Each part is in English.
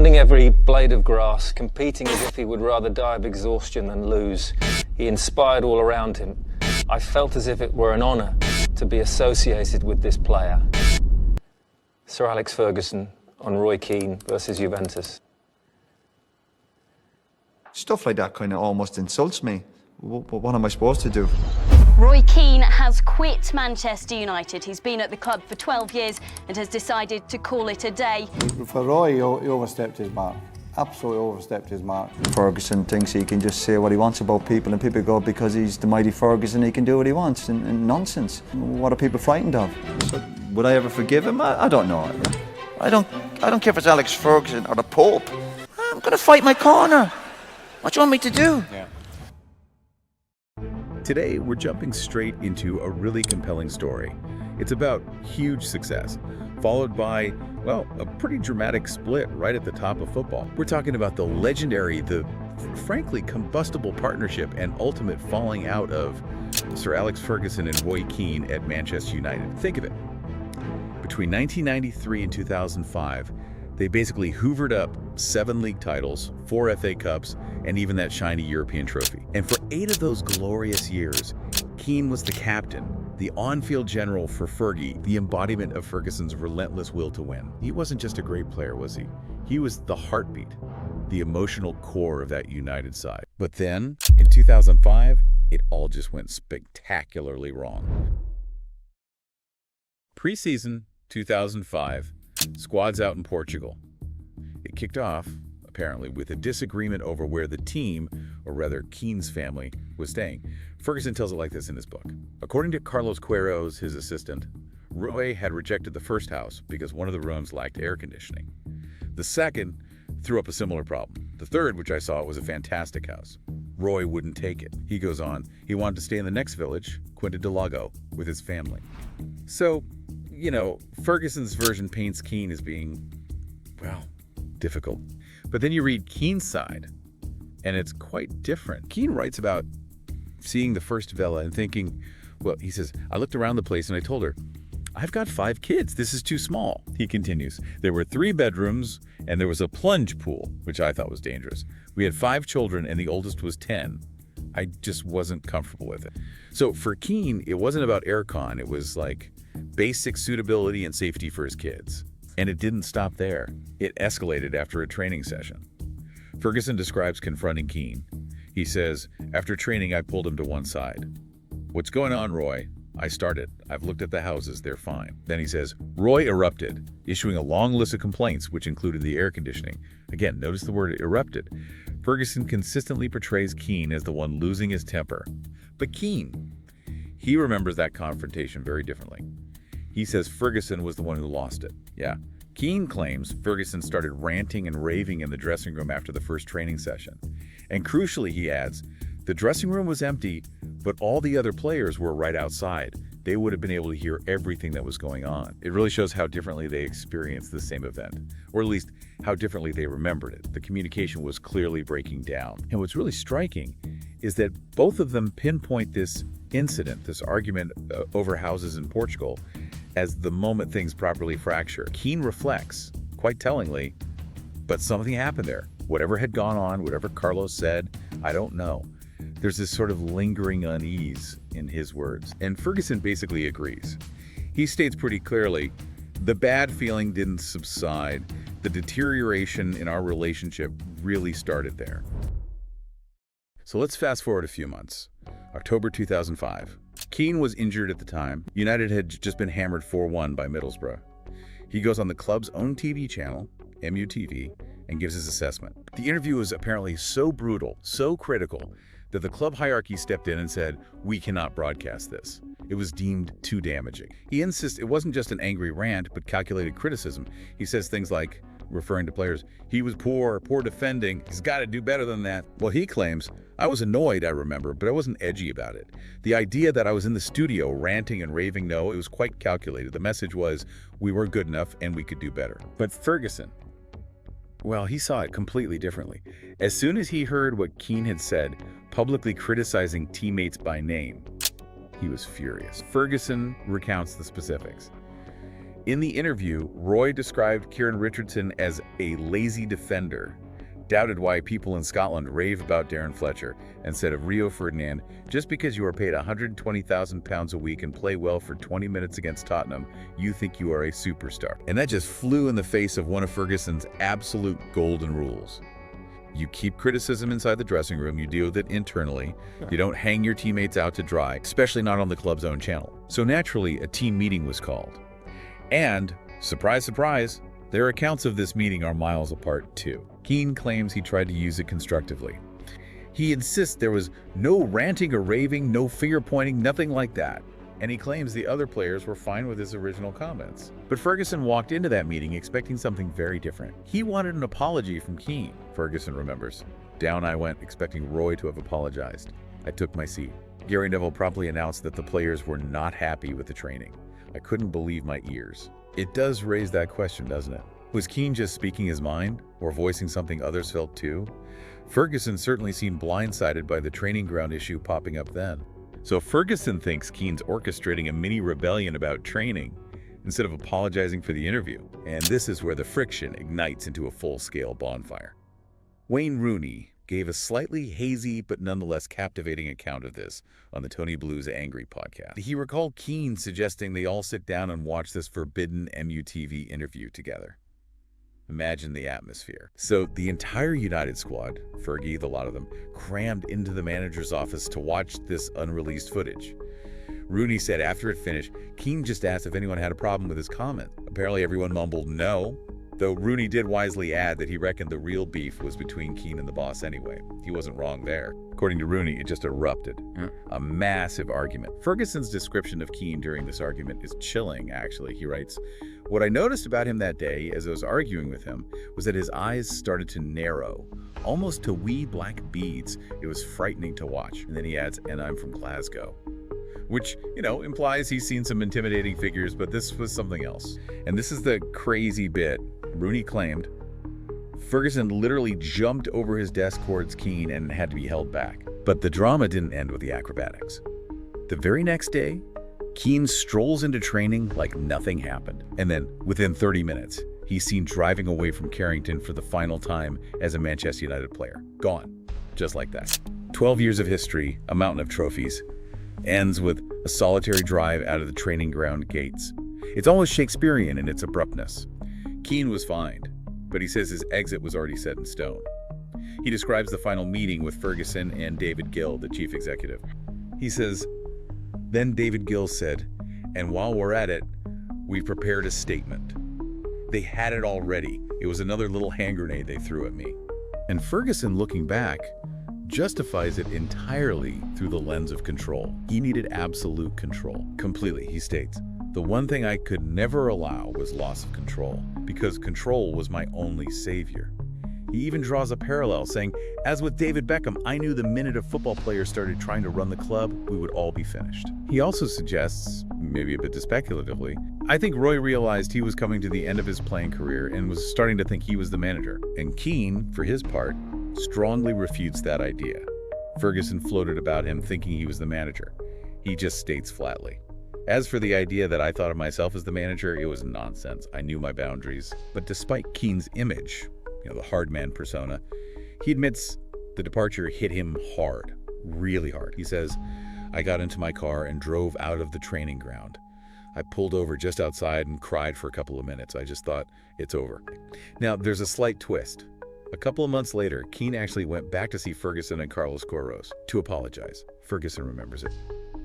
pounding every blade of grass, competing as if he would rather die of exhaustion than lose. He inspired all around him. I felt as if it were an honour to be associated with this player. Sir Alex Ferguson on Roy Keane versus Juventus. Stuff like that kind of almost insults me. What am I supposed to do? Roy Keane has quit Manchester United. He's been at the club for 12 years and has decided to call it a day. For Roy, he overstepped his mark. Absolutely overstepped his mark. Ferguson thinks he can just say what he wants about people, and people go, because he's the mighty Ferguson, he can do what he wants, and nonsense. What are people frightened of? So, would I ever forgive him? I don't know. I don't care if it's Alex Ferguson or the Pope. I'm going to fight my corner. What do you want me to do? Yeah. Today, we're jumping straight into a really compelling story. It's about huge success, followed by, well, a pretty dramatic split right at the top of football. We're talking about the legendary, the frankly combustible partnership and ultimate falling out of Sir Alex Ferguson and Roy Keane at Manchester United. Think of it. Between 1993 and 2005, they basically hoovered up 7 league titles, 4 FA Cups, and even that shiny European trophy. And for 8 of those glorious years, Keane was the captain, the on-field general for Fergie, the embodiment of Ferguson's relentless will to win. He wasn't just a great player, was he? He was the heartbeat, the emotional core of that United side. But then, in 2005, it all just went spectacularly wrong. Pre-season 2005, squad's out in Portugal. It kicked off, apparently, with a disagreement over where the team, or rather Keane's family, was staying. Ferguson tells it like this in his book. According to Carlos Queiroz, his assistant, Roy had rejected the first house because one of the rooms lacked air conditioning. The second threw up a similar problem. The third, which I saw, was a fantastic house. Roy wouldn't take it. He goes on, he wanted to stay in the next village, Quinta do Lago, with his family. So, you know, Ferguson's version paints Keane as being, well, difficult. But then you read Keane's side, and it's quite different. Keane writes about seeing the first villa and thinking, well, he says, I looked around the place and I told her, I've got 5 kids. This is too small. He continues, there were 3 bedrooms and there was a plunge pool, which I thought was dangerous. We had 5 children and the oldest was 10. I just wasn't comfortable with it. So for Keane, it wasn't about aircon. It was like basic suitability and safety for his kids. And it didn't stop there. It escalated after a training session. Ferguson describes confronting Keane. He says, after training, I pulled him to one side. What's going on, Roy? I started. I've looked at the houses. They're fine. Then he says, Roy erupted, issuing a long list of complaints, which included the air conditioning. Again, notice the word erupted. Ferguson consistently portrays Keane as the one losing his temper. But Keane, he remembers that confrontation very differently. He says Ferguson was the one who lost it. Yeah. Keane claims Ferguson started ranting and raving in the dressing room after the first training session. And crucially, he adds, the dressing room was empty, but all the other players were right outside. They would have been able to hear everything that was going on. It really shows how differently they experienced the same event, or at least how differently they remembered it. The communication was clearly breaking down. And what's really striking is that both of them pinpoint this incident, this argument over houses in Portugal, as the moment things properly fracture. Keane reflects, quite tellingly, but something happened there. Whatever had gone on, whatever Carlos said, I don't know. There's this sort of lingering unease in his words. And Ferguson basically agrees. He states pretty clearly, the bad feeling didn't subside. The deterioration in our relationship really started there. So let's fast forward a few months. October 2005. Keane was injured at the time. United had just been hammered 4-1 by Middlesbrough. He goes on the club's own TV channel, MUTV, and gives his assessment. The interview was apparently so brutal, so critical, that the club hierarchy stepped in and said, we cannot broadcast this. It was deemed too damaging. He insists it wasn't just an angry rant, but calculated criticism. He says things like, referring to players, he was poor defending, he's got to do better than that. Well, he claims, I was annoyed, I remember, but I wasn't edgy about it. The idea that I was in the studio ranting and raving, no, it was quite calculated. The message was, we were good enough and we could do better. But Ferguson, well, he saw it completely differently. As soon as he heard what Keane had said, publicly criticizing teammates by name, he was furious. Ferguson recounts the specifics. In the interview, Roy described Kieran Richardson as a lazy defender, doubted why people in Scotland rave about Darren Fletcher, and said of Rio Ferdinand, just because you are paid £120,000 a week and play well for 20 minutes against Tottenham, you think you are a superstar. And that just flew in the face of one of Ferguson's absolute golden rules. You keep criticism inside the dressing room, you deal with it internally, you don't hang your teammates out to dry, especially not on the club's own channel. So naturally, a team meeting was called. And, surprise, surprise, their accounts of this meeting are miles apart too. Keane claims he tried to use it constructively. He insists there was no ranting or raving, no finger-pointing, nothing like that. And he claims the other players were fine with his original comments. But Ferguson walked into that meeting expecting something very different. He wanted an apology from Keane, Ferguson remembers. Down I went, expecting Roy to have apologized. I took my seat. Gary Neville promptly announced that the players were not happy with the training. I couldn't believe my ears. It does raise that question, doesn't it? Was Keane just speaking his mind, or voicing something others felt too? Ferguson certainly seemed blindsided by the training ground issue popping up then. So Ferguson thinks Keane's orchestrating a mini rebellion about training, instead of apologizing for the interview. And this is where the friction ignites into a full-scale bonfire. Wayne Rooney gave a slightly hazy but nonetheless captivating account of this on the Tony Blue's Angry podcast. He recalled Keane suggesting they all sit down and watch this forbidden MUTV interview together. Imagine the atmosphere. So the entire United squad, Fergie, the lot of them, crammed into the manager's office to watch this unreleased footage. Rooney said after it finished, Keane just asked if anyone had a problem with his comment. Apparently everyone mumbled no, though Rooney did wisely add that he reckoned the real beef was between Keane and the boss anyway. He wasn't wrong there. According to Rooney, it just erupted. A massive argument. Ferguson's description of Keane during this argument is chilling, actually. He writes, "What I noticed about him that day as I was arguing with him was that his eyes started to narrow, almost to wee black beads. It was frightening to watch." And then he adds, "And I'm from Glasgow." Which, implies he's seen some intimidating figures, but this was something else. And this is the crazy bit. Rooney claimed Ferguson literally jumped over his desk towards Keane and had to be held back. But the drama didn't end with the acrobatics. The very next day, Keane strolls into training like nothing happened. And then, within 30 minutes, he's seen driving away from Carrington for the final time as a Manchester United player. Gone. Just like that. 12 years of history, a mountain of trophies, ends with a solitary drive out of the training ground gates. It's almost Shakespearean in its abruptness. Keane was fined, but he says his exit was already set in stone. He describes the final meeting with Ferguson and David Gill, the chief executive. He says, "Then David Gill said, and while we're at it, we've prepared a statement. They had it already. It was another little hand grenade they threw at me." And Ferguson, looking back, justifies it entirely through the lens of control. He needed absolute control. Completely, he states. "The one thing I could never allow was loss of control, because control was my only savior." He even draws a parallel, saying, "As with David Beckham, I knew the minute a football player started trying to run the club, we would all be finished." He also suggests, maybe a bit speculatively, I think Roy realized he was coming to the end of his playing career and was starting to think he was the manager. And Keane, for his part, strongly refutes that idea. Ferguson floated about him thinking he was the manager. He just states flatly, "As for the idea that I thought of myself as the manager, it was nonsense. I knew my boundaries." But despite Keane's image, the hard man persona, he admits the departure hit him hard, really hard. He says, "I got into my car and drove out of the training ground. I pulled over just outside and cried for a couple of minutes. I just thought, it's over." Now, there's a slight twist. A couple of months later, Keane actually went back to see Ferguson and Carlos Queiroz to apologize. Ferguson remembers it.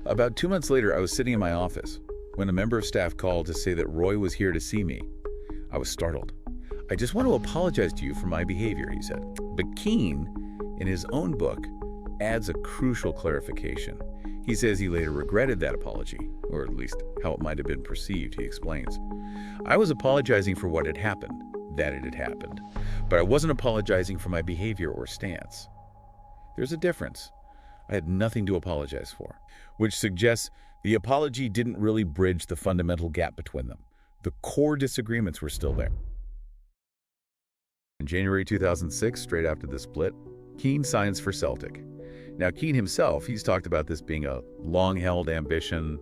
"About 2 months later, I was sitting in my office when a member of staff called to say that Roy was here to see me. I was startled. 'I just want to apologize to you for my behavior,' he said." But Keane, in his own book, adds a crucial clarification. He says he later regretted that apology, or at least how it might have been perceived, he explains. "I was apologizing for what had happened, that it had happened, but I wasn't apologizing for my behavior or stance. There's a difference. I had nothing to apologize for," which suggests the apology didn't really bridge the fundamental gap between them. The core disagreements were still there. In January 2006, straight after the split, Keane signs for Celtic. Now, Keane himself, he's talked about this being a long-held ambition,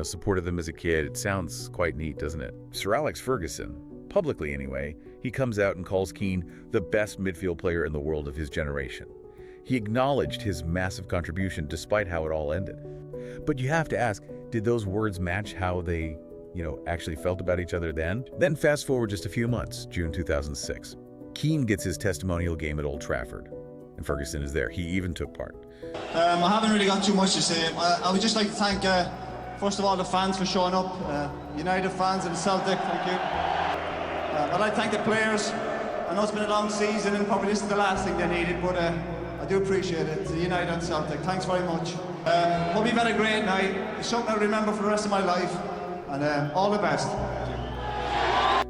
supported them as a kid. It sounds quite neat, doesn't it? Sir Alex Ferguson, publicly anyway, he comes out and calls Keane the best midfield player in the world of his generation. He acknowledged his massive contribution despite how it all ended. But you have to ask, did those words match how they, actually felt about each other then? Then fast forward just a few months, June 2006. Keane gets his testimonial game at Old Trafford, and Ferguson is there. He even took part. I haven't really got too much to say. I would just like to thank, first of all, the fans for showing up. United fans and Celtic, thank you. I'd like to thank the players. I know it's been a long season and probably this is the last thing they needed, but I do appreciate it. To United and Celtic, thanks very much. Hope you've had a great night. It's something I'll remember for the rest of my life, and all the best.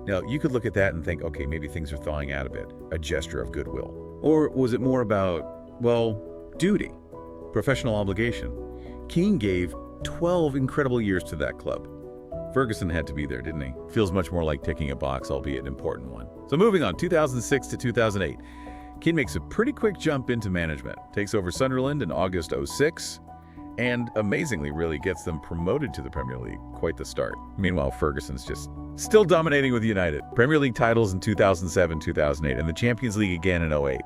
Now, you could look at that and think, okay, maybe things are thawing out a bit, a gesture of goodwill. Or was it more about, well, duty, professional obligation? Keane gave 12 incredible years to that club. Ferguson had to be there, didn't he? Feels much more like ticking a box, albeit an important one. So moving on, 2006 to 2008. Keane makes a pretty quick jump into management, takes over Sunderland in August '06, and amazingly really gets them promoted to the Premier League. Quite the start. Meanwhile, Ferguson's just still dominating with United. Premier League titles in 2007, 2008, and the Champions League again in '08.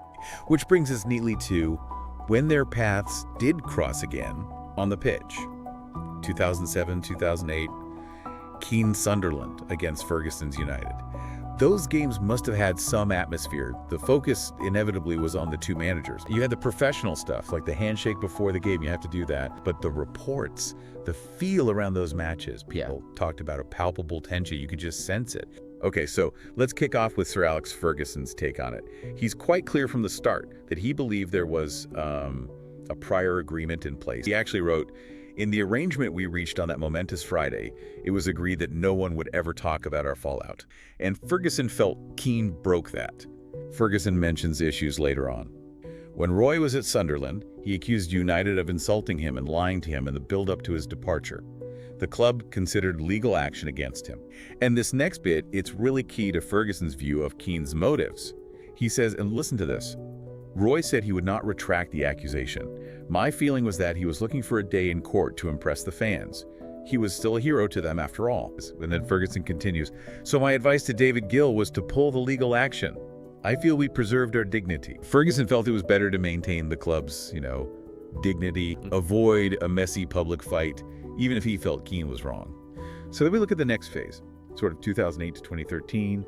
Which brings us neatly to when their paths did cross again on the pitch. 2007, 2008, Keane Sunderland against Ferguson's United. Those games must have had some atmosphere. The focus inevitably was on the two managers. You had the professional stuff, like the handshake before the game, you have to do that. But the reports, the feel around those matches, people talked about a palpable tension, you could just sense it. Okay, so let's kick off with Sir Alex Ferguson's take on it. He's quite clear from the start that he believed there was a prior agreement in place. He actually wrote, "In the arrangement we reached on that momentous Friday, it was agreed that no one would ever talk about our fallout." And Ferguson felt Keane broke that. Ferguson mentions issues later on. When Roy was at Sunderland, he accused United of insulting him and lying to him in the build-up to his departure. The club considered legal action against him. And this next bit, it's really key to Ferguson's view of Keane's motives. He says, and listen to this, "Roy said he would not retract the accusation. My feeling was that he was looking for a day in court to impress the fans. He was still a hero to them after all." And then Ferguson continues, "So my advice to David Gill was to pull the legal action. I feel we preserved our dignity." Ferguson felt it was better to maintain the club's, dignity, avoid a messy public fight, even if he felt Keane was wrong. So then we look at the next phase, sort of 2008 to 2013.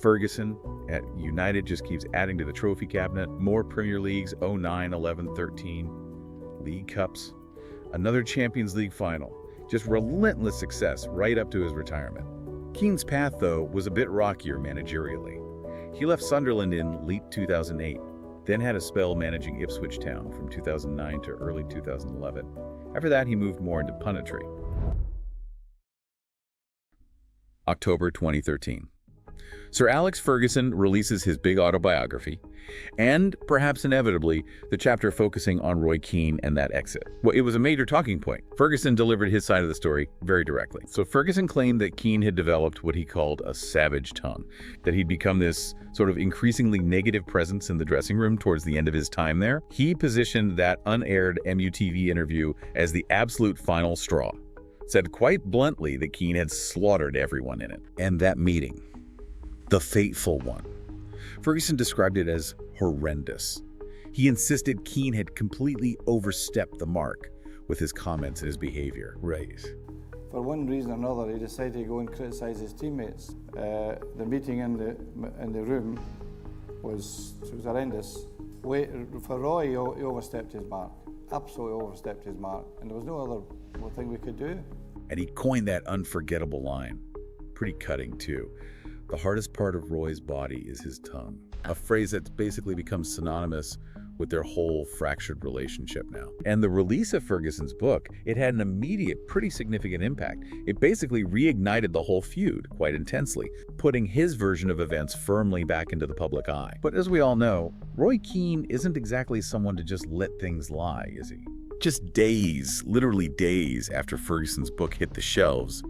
Ferguson at United just keeps adding to the trophy cabinet. More Premier Leagues, 09, 11, 13. League Cups. Another Champions League final. Just relentless success right up to his retirement. Keane's path, though, was a bit rockier managerially. He left Sunderland in late 2008, then had a spell managing Ipswich Town from 2009 to early 2011. After that, he moved more into punditry. October 2013. Sir Alex Ferguson releases his big autobiography, and perhaps inevitably, the chapter focusing on Roy Keane and that exit. Well, it was a major talking point. Ferguson delivered his side of the story very directly. So Ferguson claimed that Keane had developed what he called a savage tongue, that he'd become this sort of increasingly negative presence in the dressing room towards the end of his time there. He positioned that unaired MUTV interview as the absolute final straw, said quite bluntly that Keane had slaughtered everyone in it. And that meeting, the fateful one, Ferguson described it as horrendous. He insisted Keane had completely overstepped the mark with his comments and his behavior. Right. For one reason or another, he decided to go and criticise his teammates. The meeting in the room was horrendous. For Roy, he overstepped his mark. Absolutely overstepped his mark. And there was no other thing we could do. And he coined that unforgettable line. Pretty cutting, too. The hardest part of Roy's body is his tongue. A phrase that's basically become synonymous with their whole fractured relationship now. And the release of Ferguson's book, it had an immediate, pretty significant impact. It basically reignited the whole feud quite intensely, putting his version of events firmly back into the public eye. But as we all know, Roy Keane isn't exactly someone to just let things lie, is he? Just days, literally days after Ferguson's book hit the shelves,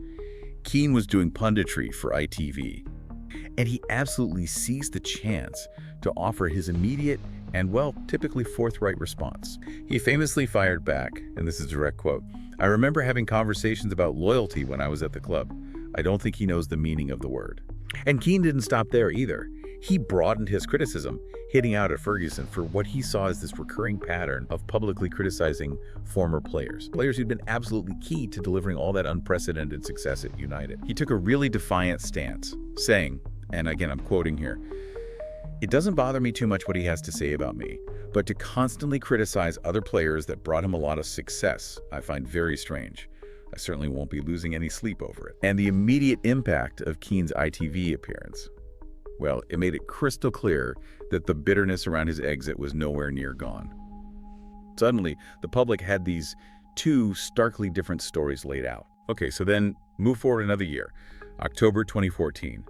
Keane was doing punditry for ITV. And he absolutely seized the chance to offer his immediate and, well, typically forthright response. He famously fired back, and this is a direct quote, I remember having conversations about loyalty when I was at the club. I don't think he knows the meaning of the word. And Keane didn't stop there either. He broadened his criticism, hitting out at Ferguson for what he saw as this recurring pattern of publicly criticizing former players who'd been absolutely key to delivering all that unprecedented success at United. He took a really defiant stance, saying, and again I'm quoting here, "It doesn't bother me too much what he has to say about me, but to constantly criticize other players that brought him a lot of success, I find very strange. I certainly won't be losing any sleep over it." And the immediate impact of Keane's ITV appearance, well, it made it crystal clear that the bitterness around his exit was nowhere near gone. Suddenly, the public had these two starkly different stories laid out. Okay, so then move forward another year, October 2014.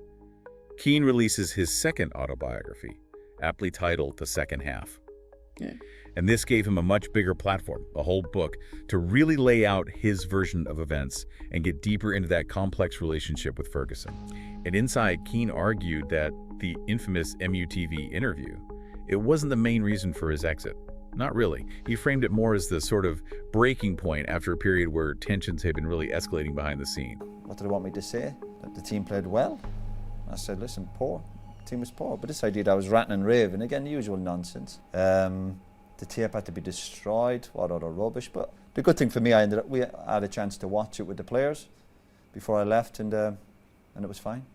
Keane releases his second autobiography, aptly titled The Second Half. Yeah. And this gave him a much bigger platform, a whole book, to really lay out his version of events and get deeper into that complex relationship with Ferguson. And inside, Keane argued that the infamous MUTV interview, it wasn't the main reason for his exit. Not really. He framed it more as the sort of breaking point after a period where tensions had been really escalating behind the scene. What did they want me to say? That the team played well? I said, listen, poor. The team was poor. But this idea that I was ranting and raving, again, the usual nonsense. The tape had to be destroyed, what other rubbish. But the good thing for me, we had a chance to watch it with the players before I left, and it was fine.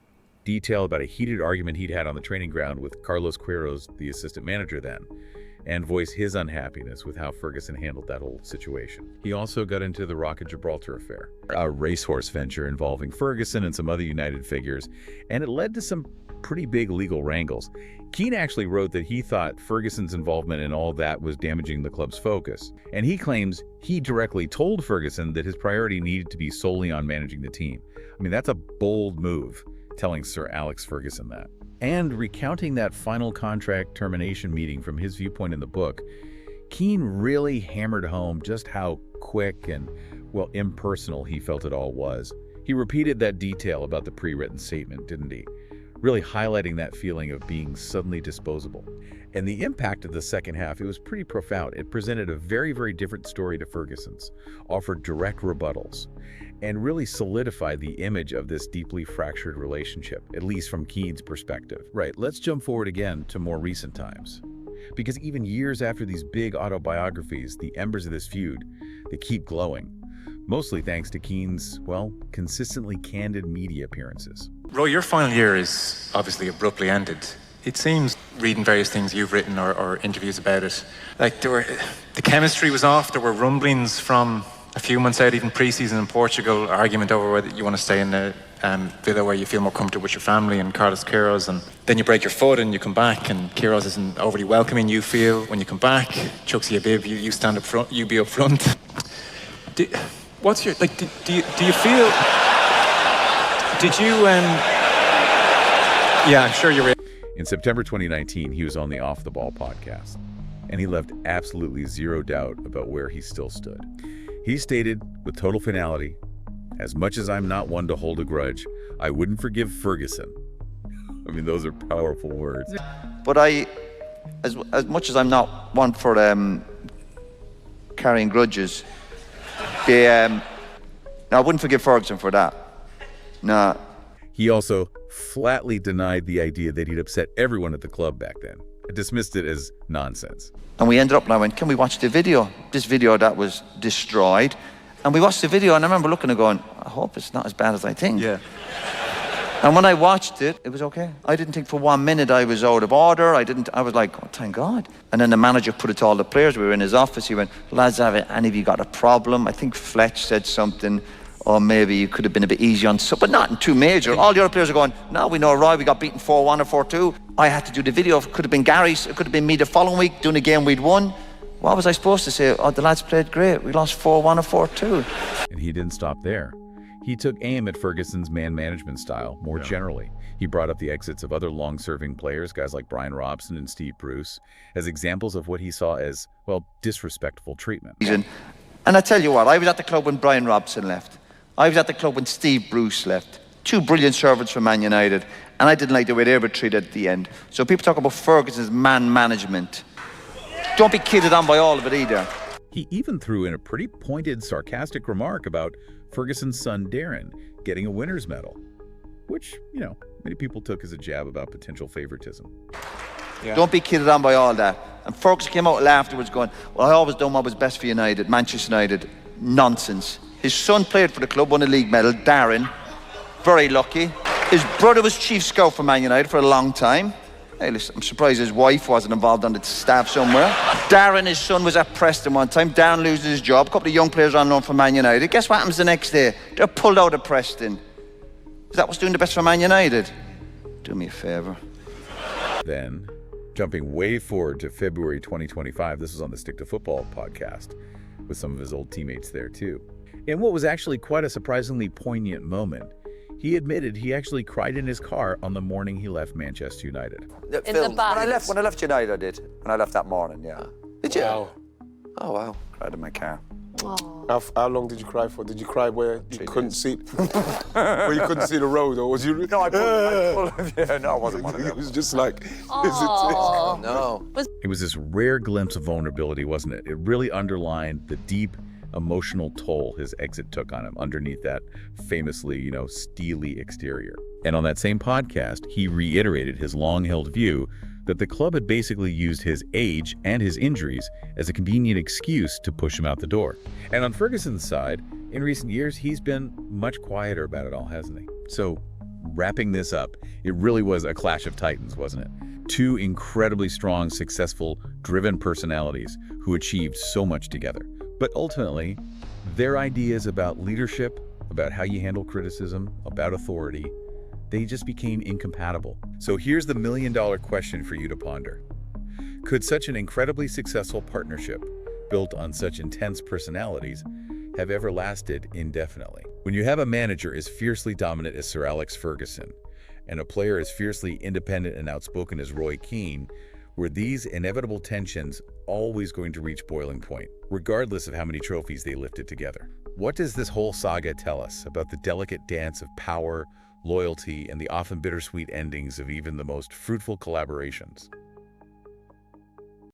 Detail about a heated argument he'd had on the training ground with Carlos Queiroz, the assistant manager then, and voice his unhappiness with how Ferguson handled that whole situation. He also got into the Rocket Gibraltar affair, a racehorse venture involving Ferguson and some other United figures, and it led to some pretty big legal wrangles. Keane actually wrote that he thought Ferguson's involvement in all that was damaging the club's focus, and he claims he directly told Ferguson that his priority needed to be solely on managing the team. I mean, that's a bold move, telling Sir Alex Ferguson that. And recounting that final contract termination meeting from his viewpoint in the book, Keane really hammered home just how quick and, well, impersonal he felt it all was. He repeated that detail about the pre-written statement, didn't he? Really highlighting that feeling of being suddenly disposable. And the impact of the second half, it was pretty profound. It presented a very, very different story to Ferguson's, offered direct rebuttals, and really solidified the image of this deeply fractured relationship, at least from Keane's perspective. Right, let's jump forward again to more recent times. Because even years after these big autobiographies, the embers of this feud, they keep glowing. Mostly thanks to Keane's, well, consistently candid media appearances. Roy, your final year is obviously abruptly ended. It seems, reading various things you've written or interviews about it, like the chemistry was off, there were rumblings from a few months out, even pre-season in Portugal, argument over whether you want to stay in the villa where you feel more comfortable with your family and Carlos Queiroz, and then you break your foot and you come back and Queiroz isn't overly welcoming, you feel, when you come back, chucks you a bib, you stand up front, you be up front. What's your, like, do you feel, did you, yeah, I'm sure you're. In September 2019, he was on the Off the Ball podcast, and he left absolutely zero doubt about where he still stood. He stated with total finality, "As much as I'm not one to hold a grudge, I wouldn't forgive Ferguson." I mean, those are powerful words. But as much as I'm not one for carrying grudges, I wouldn't forgive Ferguson for that. No. He also flatly denied the idea that he'd upset everyone at the club back then. I dismissed it as nonsense. And we ended up and I went, can we watch the video? This video that was destroyed. And we watched the video and I remember looking and going, I hope it's not as bad as I think. Yeah. And when I watched it, it was okay. I didn't think for 1 minute I was out of order. I was like, oh, thank God. And then the manager put it to all the players. We were in his office. He went, lads, have any of you got a problem? I think Fletch said something, or maybe you could have been a bit easy on some, but not too major. All the other players are going, no, we know Roy, we got beaten 4-1 or 4-2. I had to do the video. It could have been Gary's. It could have been me the following week doing a game we'd won. What was I supposed to say? Oh, the lads played great. We lost 4-1 or 4-2. And he didn't stop there. He took aim at Ferguson's man management style more generally. He brought up the exits of other long-serving players, guys like Brian Robson and Steve Bruce, as examples of what he saw as, well, disrespectful treatment. And I tell you what, I was at the club when Brian Robson left. I was at the club when Steve Bruce left. Two brilliant servants from Man United, and I didn't like the way they were treated at the end. So people talk about Ferguson's man management. Don't be kidded on by all of it either. He even threw in a pretty pointed, sarcastic remark about Ferguson's son Darren getting a winner's medal, which, many people took as a jab about potential favoritism. Yeah. Don't be kidded on by all that. And Ferguson came out afterwards going, well, I always done what was best for United, Manchester United. Nonsense. His son played for the club, won a league medal, Darren. Very lucky. His brother was chief scout for Man United for a long time. Hey, listen, I'm surprised his wife wasn't involved on the staff somewhere. Darren, his son, was at Preston one time. Darren loses his job. A couple of young players on loan for Man United. Guess what happens the next day? They're pulled out of Preston. Is that what's doing the best for Man United? Do me a favour. Then, jumping way forward to February 2025, this was on the Stick to Football podcast, with some of his old teammates there too. In what was actually quite a surprisingly poignant moment, he admitted he actually cried in his car on the morning he left Manchester United. In the bath. When I left United, I did. When I left that morning, yeah. Did you? Wow. Oh, wow. Cried in my car. How long did you cry for? Did you cry where you couldn't see where you couldn't see the road, or was you? No, I pulled. Yeah, no, I wasn't one of them. It was just like, Oh, no. It was this rare glimpse of vulnerability, wasn't it? It really underlined the deep emotional toll his exit took on him underneath that famously, steely exterior. And on that same podcast, he reiterated his long-held view that the club had basically used his age and his injuries as a convenient excuse to push him out the door. And on Ferguson's side, in recent years, he's been much quieter about it all, hasn't he? So, wrapping this up, it really was a clash of titans, wasn't it? Two incredibly strong, successful, driven personalities who achieved so much together. But ultimately, their ideas about leadership, about how you handle criticism, about authority, they just became incompatible. So here's the million-dollar question for you to ponder. Could such an incredibly successful partnership, built on such intense personalities, have ever lasted indefinitely? When you have a manager as fiercely dominant as Sir Alex Ferguson, and a player as fiercely independent and outspoken as Roy Keane, were these inevitable tensions always going to reach boiling point, regardless of how many trophies they lifted together? What does this whole saga tell us about the delicate dance of power, loyalty, and the often bittersweet endings of even the most fruitful collaborations?